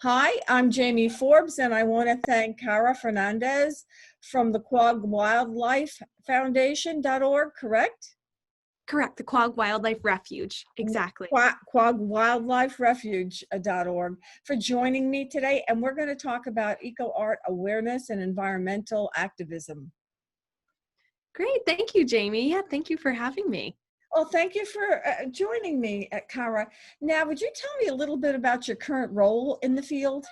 Hi, I'm Jamie Forbes, and I want to thank Cara Fernandes from the Quag Wildlife Foundation.org, correct? Correct, the Quag Wildlife Refuge, exactly. Quag Wildlife Refuge.org for joining me today, and we're going to talk about eco-art awareness and environmental activism. Great, thank you, Jamie. Yeah, thank you for having me. Well, thank you for joining me, Cara. Now, would you tell me a little bit about your current role in the field?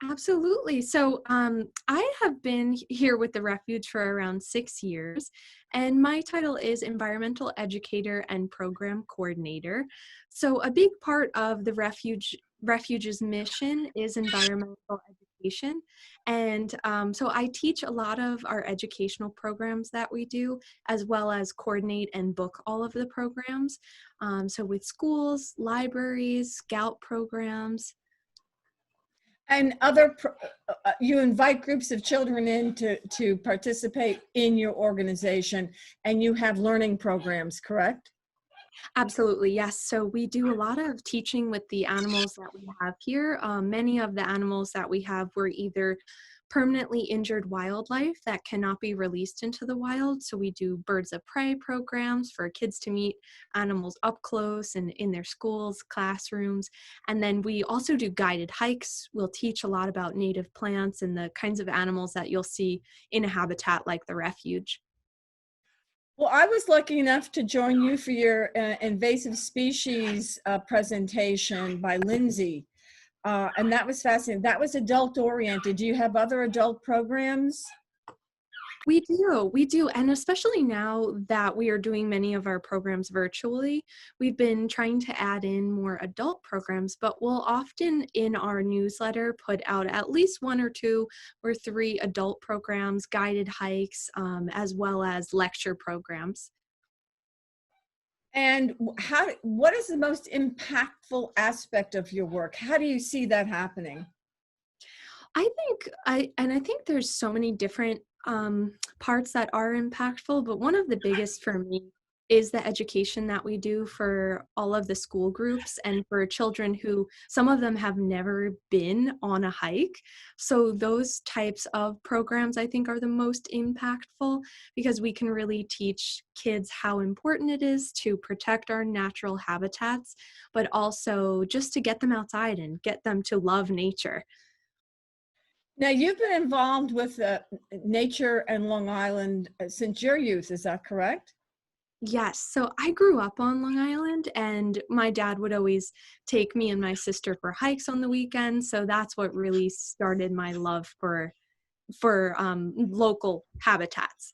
Absolutely. So I have been here with the Refuge for around 6 years, and my title is Environmental Educator and Program Coordinator. So a big part of the Refuge's mission is environmental education. And so I teach a lot of our educational programs that we do, as well as coordinate and book all of the programs. So with schools, libraries, Scout programs. And you invite groups of children in to participate in your organization, and you have learning programs, correct? Absolutely, yes. So we do a lot of teaching with the animals that we have here. Many of the animals that we have were either permanently injured wildlife that cannot be released into the wild. So we do birds of prey programs for kids to meet animals up close and in their schools, classrooms. And then we also do guided hikes. We'll teach a lot about native plants and the kinds of animals that you'll see in a habitat like the refuge. Well, I was lucky enough to join you for your invasive species presentation by Lindsay, and that was fascinating. That was adult oriented. Do you have other adult programs? We do. And especially now that we are doing many of our programs virtually, we've been trying to add in more adult programs, but we'll often in our newsletter put out at least 1 or 2 or 3 adult programs, guided hikes, as well as lecture programs. And what is the most impactful aspect of your work? How do you see that happening? I think there's so many different parts that are impactful, but one of the biggest for me is the education that we do for all of the school groups and for children who some of them have never been on a hike. So those types of programs I think are the most impactful because we can really teach kids how important it is to protect our natural habitats, but also just to get them outside and get them to love nature. Now, you've been involved with nature and Long Island since your youth, is that correct? Yes. So I grew up on Long Island and my dad would always take me and my sister for hikes on the weekends. So that's what really started my love for local habitats.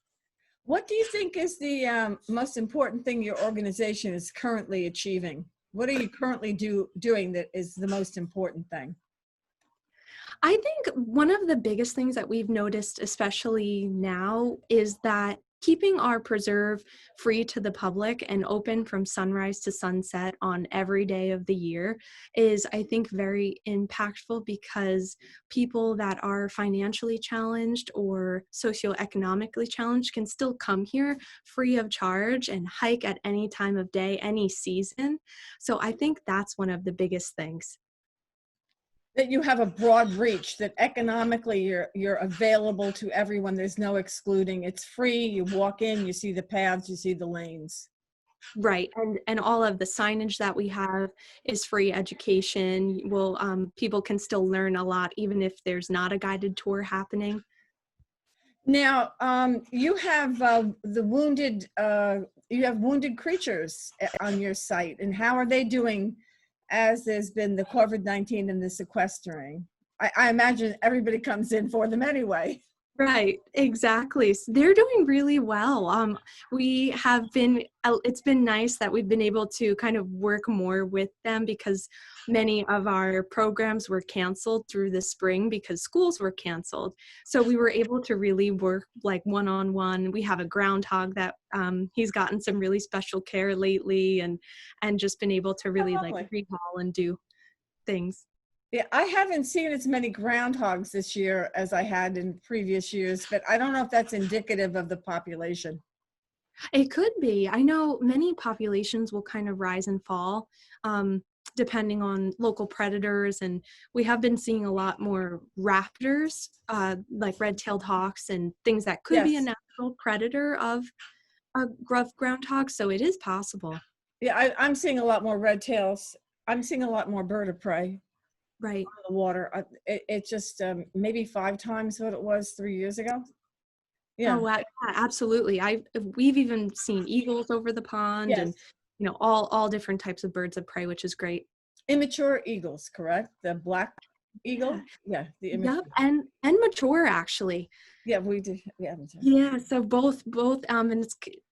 What do you think is the most important thing your organization is currently achieving? What are you currently doing that is the most important thing? I think one of the biggest things that we've noticed, especially now, is that keeping our preserve free to the public and open from sunrise to sunset on every day of the year is, I think, very impactful because people that are financially challenged or socioeconomically challenged can still come here free of charge and hike at any time of day, any season. So I think that's one of the biggest things. That you have a broad reach, that economically you're available to everyone. There's no excluding. It's free. You walk in, you see the paths, you see the lanes. Right, and all of the signage that we have is free education. Will people can still learn a lot even if there's not a guided tour happening. Now, you have you have wounded creatures on your site, and how are they doing as there's been the COVID-19 and the sequestering? I imagine everybody comes in for them anyway. Right, exactly. They're doing really well. We have been, it's been nice that we've been able to kind of work more with them because many of our programs were canceled through the spring because schools were canceled. So we were able to really work like one-on-one. We have a groundhog that he's gotten some really special care lately and just been able to really like Lovely. rehaul and do things. Yeah, I haven't seen as many groundhogs this year as I had in previous years, but I don't know if that's indicative of the population. It could be. I know many populations will kind of rise and fall. depending on local predators. And we have been seeing a lot more raptors, like red-tailed hawks and things that could be a Yes. natural predator of a groundhog. So it is possible. Yeah, I'm seeing a lot more red tails. I'm seeing a lot more bird of prey Right. on the water. It just maybe 5 times what it was 3 years ago. Oh, Yeah. wow. Yeah, absolutely. We've even seen eagles over the pond, Yes. and all different types of birds of prey, which is great. Immature eagles, correct? The black Yeah. eagle? Yeah, the immature. Yep, and mature actually. Yeah, we do. Yeah, mature. Yeah, so both and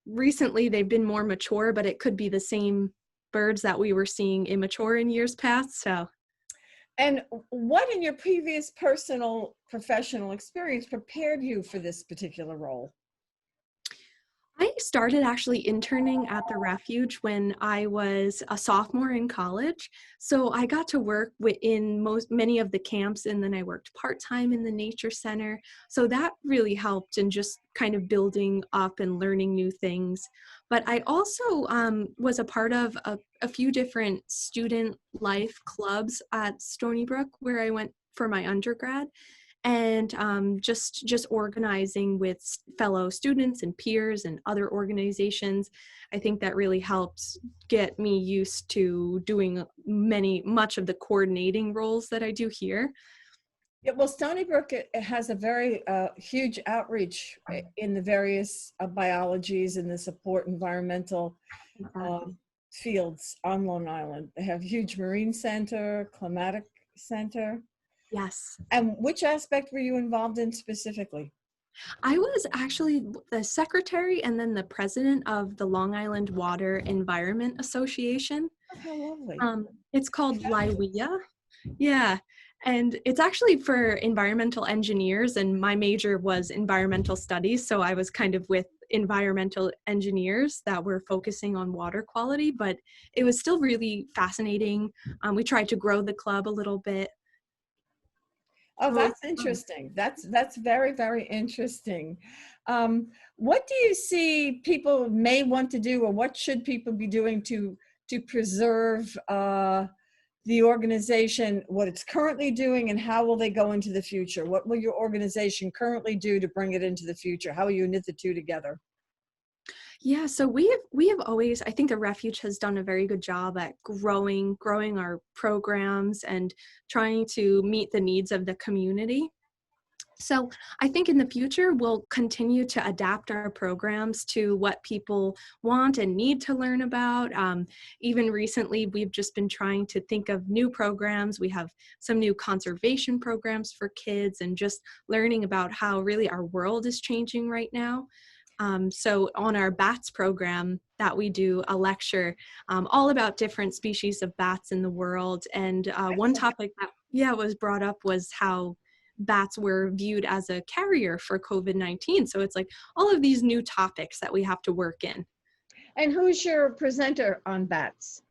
recently they've been more mature, but it could be the same birds that we were seeing immature in years past. So And what in your previous personal professional experience prepared you for this particular role? I started actually interning at the Refuge when I was a sophomore in college. So I got to work in many of the camps, and then I worked part-time in the nature center. So that really helped in just kind of building up and learning new things. But I also was a part of a few different student life clubs at Stony Brook, where I went for my undergrad, and just organizing with fellow students and peers and other organizations. I think that really helped get me used to doing much of the coordinating roles that I do here. Yeah, well, Stony Brook it has a very huge outreach in the various biologies and the support environmental Exactly. fields on Long Island. They have huge marine center, climatic center. Yes. And which aspect were you involved in specifically? I was actually the secretary and then the president of the Long Island Water Environment Association. Oh, how lovely. It's called LIWIA. Yeah. And it's actually for environmental engineers, and my major was environmental studies. So I was kind of with environmental engineers that were focusing on water quality, but it was still really fascinating. We tried to grow the club a little bit. Oh, So it was that's fun. interesting. That's very, very interesting. What do you see people may want to do, or what should people be doing to preserve the organization, what it's currently doing, and how will they go into the future? What will your organization currently do to bring it into the future? How will you knit the two together? Yeah, so we have always, I think the Refuge has done a very good job at growing our programs and trying to meet the needs of the community. So I think in the future, we'll continue to adapt our programs to what people want and need to learn about. Even recently, we've just been trying to think of new programs. We have some new conservation programs for kids, and just learning about how really our world is changing right now. So on our bats program that we do a lecture all about different species of bats in the world. And one topic that was brought up was how bats were viewed as a carrier for COVID-19. So it's like all of these new topics that we have to work in. And who's your presenter on bats?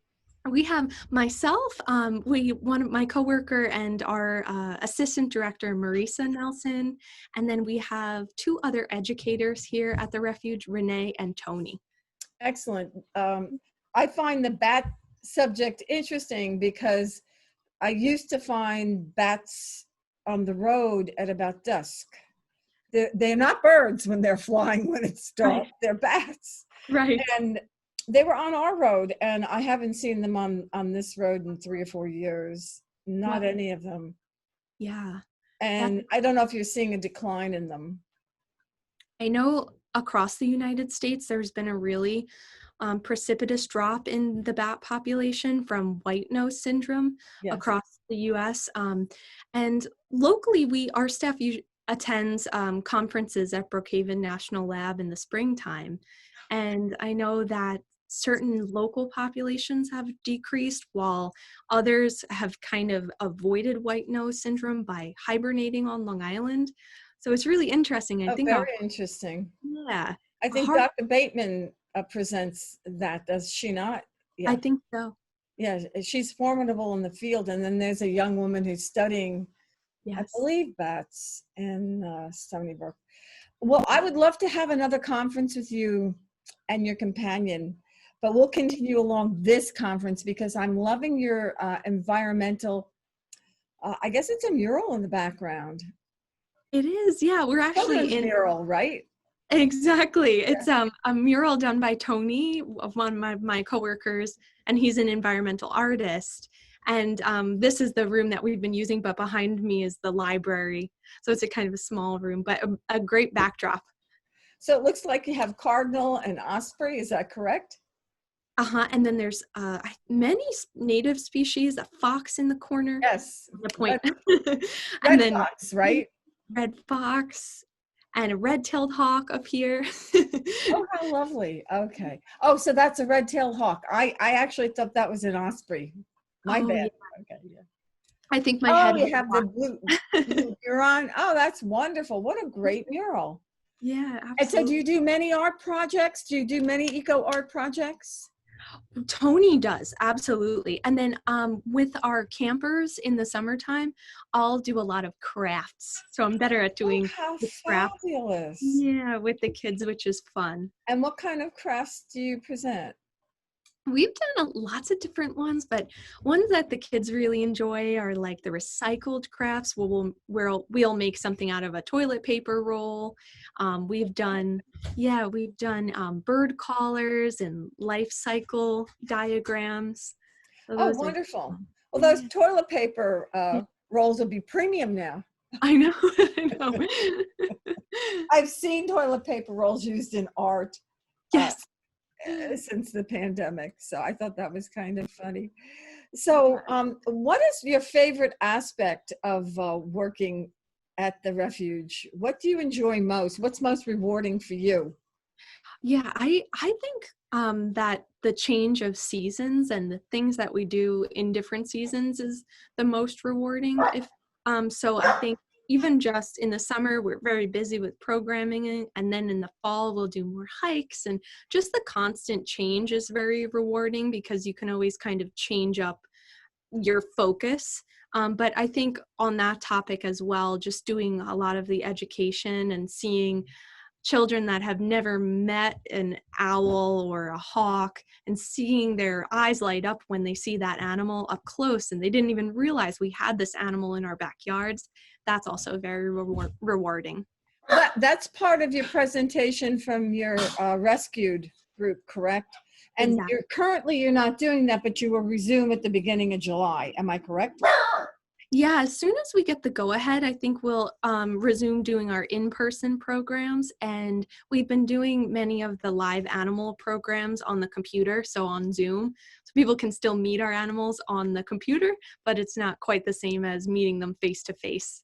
We have myself, one of my coworker and our assistant director, Marisa Nelson, and then we have 2 other educators here at the Refuge, Renee and Tony. Excellent. I find the bat subject interesting because I used to find bats on the road at about dusk. They're not birds when they're flying when it's dark. Right. They're bats. Right. And they were on our road, and I haven't seen them on this road in 3 or 4 years. Not Wow. any of them. Yeah. And I don't know if you're seeing a decline in them. I know across the United States, there's been a really precipitous drop in the bat population from white nose syndrome Yes. across the U.S. And locally, our staff attends conferences at Brookhaven National Lab in the springtime. And I know that certain local populations have decreased, while others have kind of avoided white nose syndrome by hibernating on Long Island. So it's really interesting. I Oh, think very interesting. yeah, I think hard, Dr. Bateman presents that, does she not? Yeah. I think so. Yeah, she's formidable in the field. And then there's a young woman who's studying, I Yes. believe, bats in Stony Brook. Well, I would love to have another conference with you and your companion. but we'll continue along this conference because I'm loving your environmental, I guess it's a mural in the background. It is, yeah. We're actually Children's in mural, right? exactly. Yeah. It's a mural done by Tony, of one of my coworkers, and he's an environmental artist. And this is the room that we've been using, but behind me is the library. So it's a kind of a small room, but a great backdrop. So it looks like you have cardinal and osprey, is that correct? And then there's many native species, a fox in the corner. Yes. The point. Red And then fox, right? red fox and a red-tailed hawk up here. Oh, how lovely. Okay. Oh, so that's a red-tailed hawk. I actually thought that was an osprey. My Oh, bad. yeah. Okay, yeah. I think my Oh, head you was have the blue Huron. Oh, that's wonderful. What a great mural. Yeah, And so do absolutely. you do many art projects? Do you do many eco art projects? Tony does, absolutely. And then with our campers in the summertime, I'll do a lot of crafts. So I'm better at Oh, doing how the craft. fabulous. Yeah, with the kids, which is fun. And what kind of crafts do you present? We've done lots of different ones, but ones that the kids really enjoy are like the recycled crafts. We'll make something out of a toilet paper roll. We've done bird collars and life cycle diagrams. So Oh, those are wonderful. fun. Well, those Yeah. toilet paper Yeah. rolls will be premium now. I know. I know. I've seen toilet paper rolls used in art Yes. since the pandemic. So I thought that was kind of funny. So what is your favorite aspect of working at the Refuge? What do you enjoy most? What's most rewarding for you? Yeah, I think that the change of seasons and the things that we do in different seasons is the most rewarding. So I think even just in the summer we're very busy with programming, and then in the fall we'll do more hikes, and just the constant change is very rewarding because you can always kind of change up your focus. But I think on that topic as well, just doing a lot of the education and seeing children that have never met an owl or a hawk and seeing their eyes light up when they see that animal up close and they didn't even realize we had this animal in our backyards, that's also very rewarding. That's part of your presentation from your rescued group, correct? And Exactly. you're not doing that, but you will resume at the beginning of July. Am I correct? Yeah, as soon as we get the go-ahead, I think we'll resume doing our in-person programs. And we've been doing many of the live animal programs on the computer, so on Zoom. So people can still meet our animals on the computer, but it's not quite the same as meeting them face-to-face.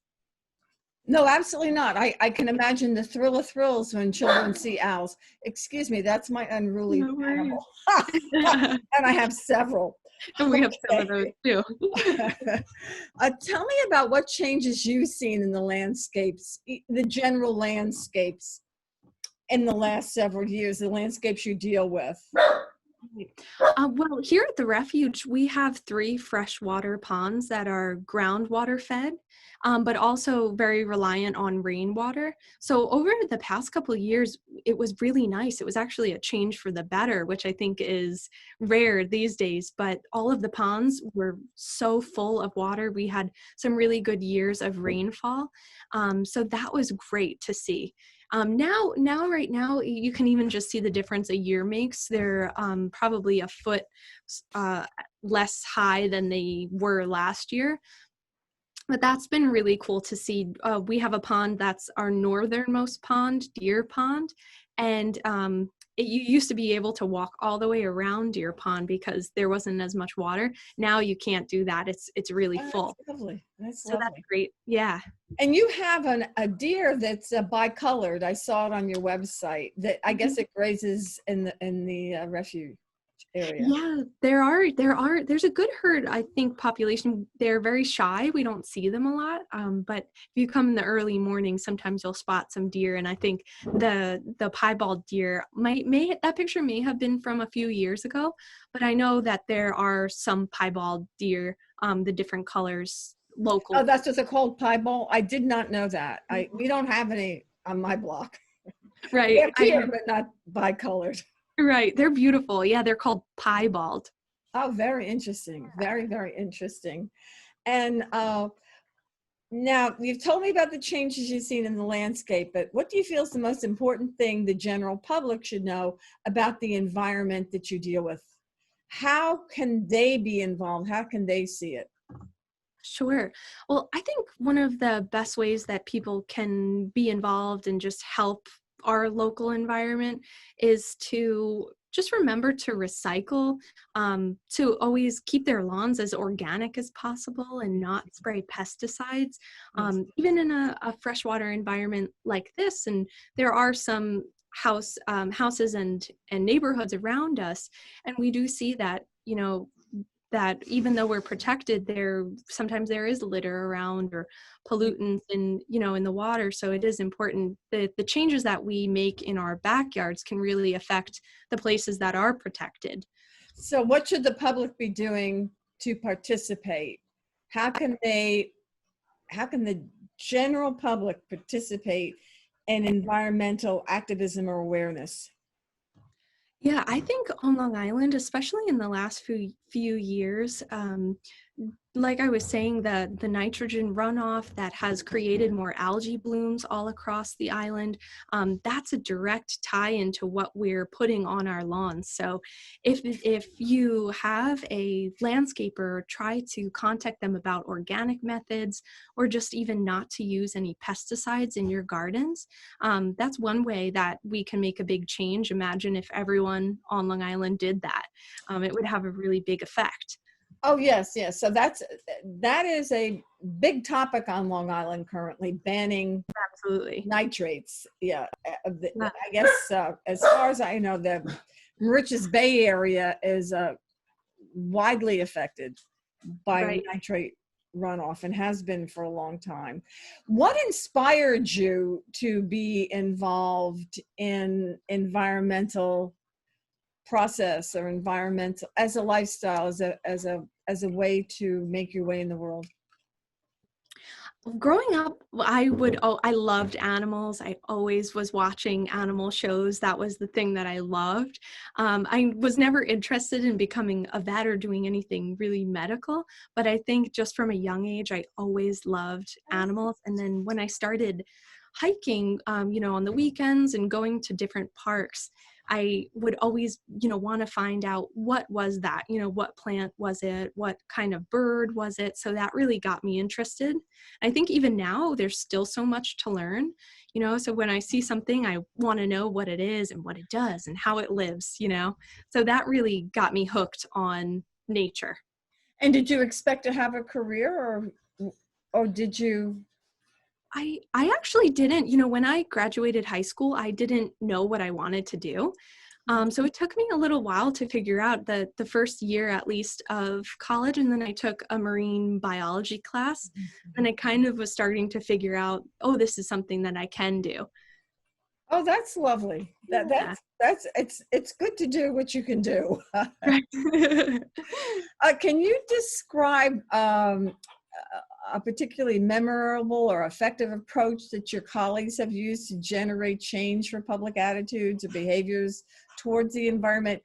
No, absolutely not. I can imagine the thrill of thrills when children see owls. Excuse me, that's my unruly No worries. animal. And I have several. And we have some of those too. Tell me about what changes you've seen in the landscapes, the general landscapes in the last several years, the landscapes you deal with. Well, here at the Refuge, we have 3 freshwater ponds that are groundwater fed, but also very reliant on rainwater. So over the past couple of years, it was really nice. It was actually a change for the better, which I think is rare these days, but all of the ponds were so full of water. We had some really good years of rainfall. So that was great to see. Right now, you can even just see the difference a year makes. They're probably a foot less high than they were last year. But that's been really cool to see. We have a pond that's our northernmost pond, Deer Pond, and you used to be able to walk all the way around Deer Pond because there wasn't as much water. Now you can't do that. It's really full. That's lovely. That's so lovely. That's great. Yeah. And you have a deer that's bicolored. I saw it on your website. That I guess it grazes in the refuge area. Yeah, there's a good herd, I think, population. They're very shy. We don't see them a lot. But if you come in the early morning, sometimes you'll spot some deer. And I think the piebald deer that picture may have been from a few years ago, but I know that there are some piebald deer, the different colors local. Oh, that's what they're called, piebald? I did not know that. We don't have any on my block. Right. We have deer, but not bicolored. Right. They're beautiful. Yeah, they're called piebald. Oh, very interesting. Very, very interesting. And now you've told me about the changes you've seen in the landscape, but what do you feel is the most important thing the general public should know about the environment that you deal with? How can they be involved? How can they see it? Sure. Well, I think one of the best ways that people can be involved and just help our local environment is to just remember to recycle, to always keep their lawns as organic as possible and not spray pesticides, Yes. even in a freshwater environment like this. And there are some houses and neighborhoods around us, and we do see that, that even though we're protected, sometimes there is litter around or pollutants in the water. So it is important that the changes that we make in our backyards can really affect the places that are protected. So what should the public be doing to participate? How can the general public participate in environmental activism or awareness? Yeah, I think on Long Island, especially in the last few years, like I was saying, the nitrogen runoff that has created more algae blooms all across the island, that's a direct tie into what we're putting on our lawns. So if you have a landscaper, try to contact them about organic methods or just even not to use any pesticides in your gardens. That's one way that we can make a big change. Imagine if everyone on Long Island did that. It would have a really big effect. Oh, yes, yes. So that is a big topic on Long Island currently, banning Absolutely. nitrates. Yeah, Yeah. I guess as far as I know, the Richards Bay area is widely affected by Right. nitrate runoff and has been for a long time. What inspired you to be involved in environmental process or environmental as a lifestyle, as a way to make your way in the world? Growing up, I loved animals. I always was watching animal shows. That was the thing that I loved. I was never interested in becoming a vet or doing anything really medical, but I think just from a young age, I always loved animals. And then when I started hiking, on the weekends and going to different parks, I would always, want to find out what was that, what plant was it, what kind of bird was it. So that really got me interested. I think even now there's still so much to learn, so when I see something, I want to know what it is and what it does and how it lives. So that really got me hooked on nature. And did you expect to have a career, or did you? I actually didn't, when I graduated high school, I didn't know what I wanted to do. So it took me a little while to figure out the first year at least of college. And then I took a marine biology class and I kind of was starting to figure out, oh, this is something that I can do. Oh, that's lovely. Yeah. That's it's good to do what you can do. Right. Can you describe a particularly memorable or effective approach that your colleagues have used to generate change for public attitudes or behaviors towards the environment?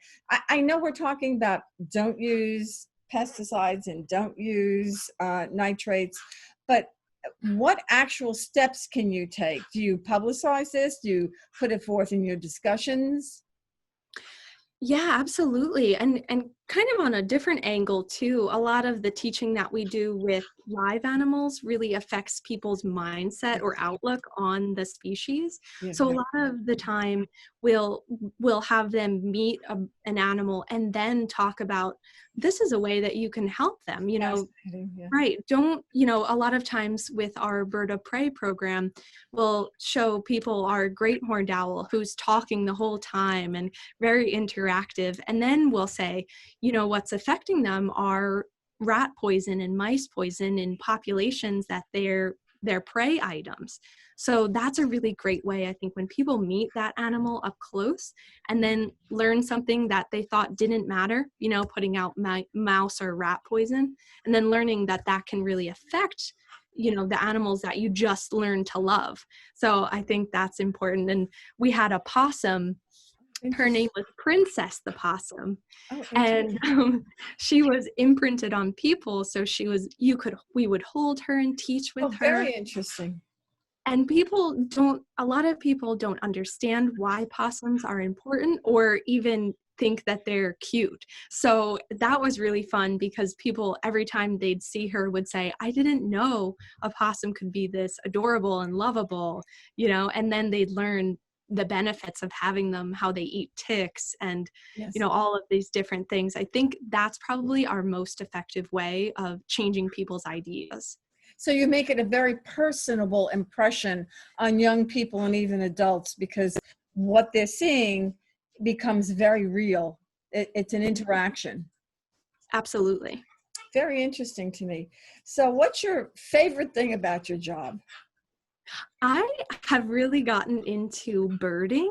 I know we're talking about don't use pesticides and don't use nitrates, but what actual steps can you take? Do you publicize this? Do you put it forth in your discussions? Yeah, absolutely. And kind of on a different angle too, a lot of the teaching that we do with live animals really affects people's mindset or outlook on the species. Yeah, So a lot of the time we'll have them meet an animal and then talk about this is a way that you can help them, fascinating. Yeah. Right. Don't, a lot of times with our bird of prey program, we'll show people our great horned owl who's talking the whole time and very interactive. And then we'll say, what's affecting them are rat poison and mice poison in populations that they're prey items. So that's a really great way, I think, when people meet that animal up close and then learn something that they thought didn't matter, putting out mouse or rat poison, and then learning that that can really affect the animals that you just learned to love. So I think that's important. And we had a possum Her name was Princess the Possum, Oh, and interesting. she was imprinted on people. So we would hold her and teach with Oh, her. very interesting. And a lot of people don't understand why possums are important or even think that they're cute. So that was really fun because people, every time they'd see her, would say, I didn't know a possum could be this adorable and lovable, and then they'd learn the benefits of having them, how they eat ticks and, Yes. all of these different things. I think that's probably our most effective way of changing people's ideas. So you make it a very personable impression on young people and even adults because what they're seeing becomes very real. It's an interaction. Absolutely. Very interesting to me. So what's your favorite thing about your job? I have really gotten into birding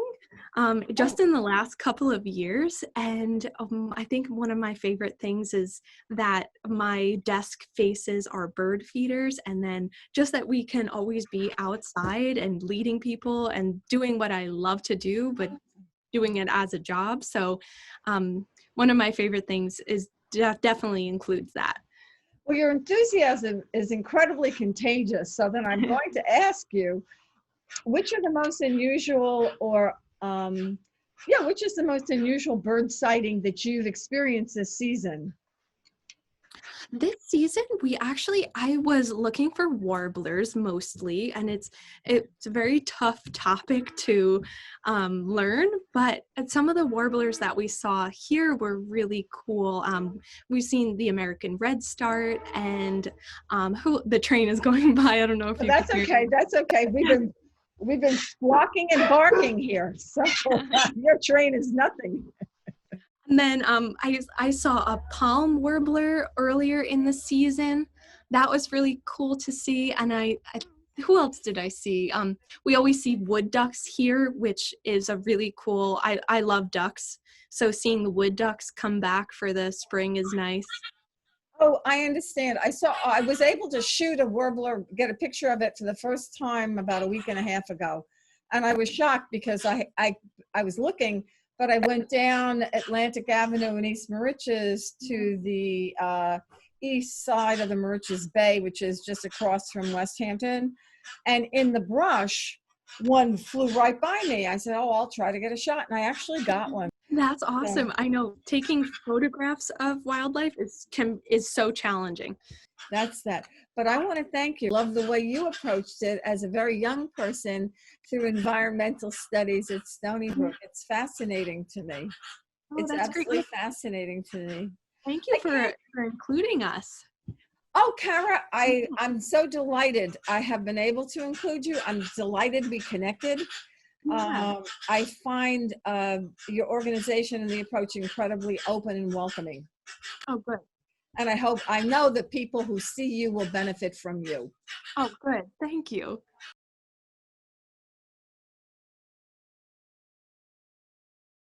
just in the last couple of years. And I think one of my favorite things is that my desk faces our bird feeders, and then just that we can always be outside and leading people and doing what I love to do, but doing it as a job. So one of my favorite things is definitely includes that. Well, your enthusiasm is incredibly contagious. So then I'm going to ask you, which are the most unusual which is the most unusual bird sighting that you've experienced this season? This season, I was looking for warblers mostly, and it's a very tough topic to learn, but some of the warblers that we saw here were really cool. We've seen the American redstart, and the train is going by. I don't know if you can That's hear. okay. That's okay. We've been squawking and barking here, so your train is nothing. And then I saw a palm warbler earlier in the season. That was really cool to see. And who else did I see? We always see wood ducks here, which is a really cool. I love ducks, so seeing the wood ducks come back for the spring is nice. Oh, I understand. I was able to shoot a warbler, get a picture of it for the first time about a week and a half ago. And I was shocked because I was looking, but I went down Atlantic Avenue in East Moriches to the east side of the Moriches Bay, which is just across from West Hampton. And in the brush, one flew right by me. I said, oh, I'll try to get a shot. And I actually got one. That's awesome. I know taking photographs of wildlife is so challenging. That's that. But I want to thank you. Love the way you approached it as a very young person through environmental studies at Stony Brook. It's fascinating to me. Oh, It's that's absolutely great. fascinating to me. Thank you for including us. Oh, Cara, I'm so delighted I have been able to include you. I'm delighted to be connected. Yeah. I find your organization and the approach incredibly open and welcoming. Oh, good. And I know that people who see you will benefit from you. Oh, good. Thank you.